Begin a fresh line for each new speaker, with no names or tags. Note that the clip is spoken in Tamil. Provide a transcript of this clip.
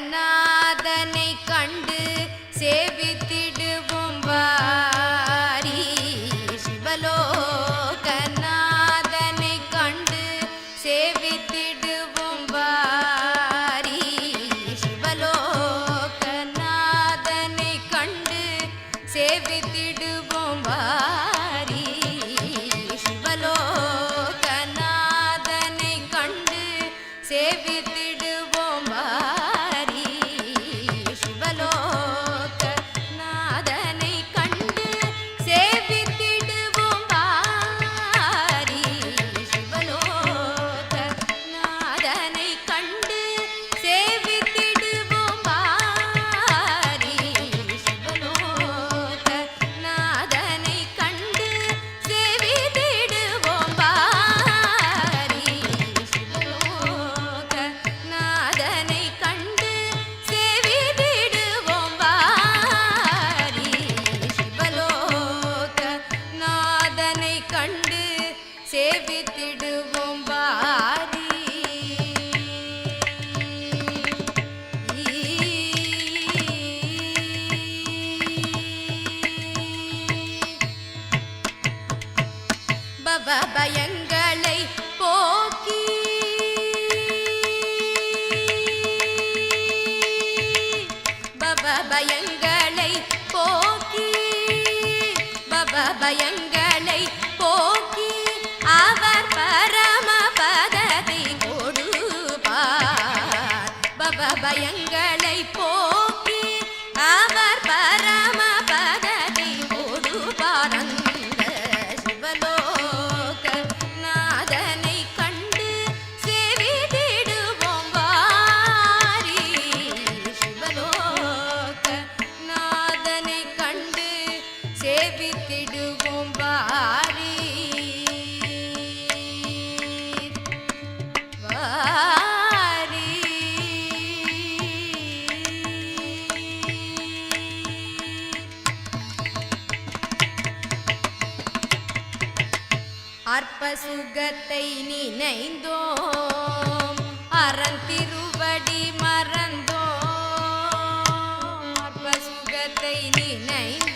சிவலோகநாதனை கண்டு சேவித்திடுவோம் வாரி. சிவலோகநாதனை கண்டு சேவித்திடுவோம் வாரி. சிவலோகநாதனை கண்டு சேவித்திடுவோம் வாரி. சிவலோகநாதனை கண்டு சேவித்திடுவோம் வாரி. சிவலோகநாதனை கண்டு சேவித்திடுவோம் வாரி. சிவலோகநாதனை கண்டு சேவித்திடுவோம் வாரி. சிவலோகநாதனை கண்டு சேவித்திடுவோம் வாரி. சிவலோகநாதனை கண்டு சேவித்திடுவோம் வாரி. சிவலோகநாதனை கண்டு சேவித்திடுவோம் வாரி. பவபயங்களை போக்கி பவபயங்களை போக்கி பவபயங்களை போக்கி அவர் பரமபதத்தை கொடுப்பார். பவபயங்களை போக்கி அவர் பரமபதத்தை கொடுப்பார். அந்த சிவலோகநாதனை கண்டு சேவித்திடுவோம் வாரி. சிவலோகநாதனை கண்டு சேவித்திடுவோம் வாரி. வாரி. அற்ப சுகத்தை நினைந்தோம் அறந்திருவடி மறந்தோம். அற்ப சுகத்தை நினைந்தோம்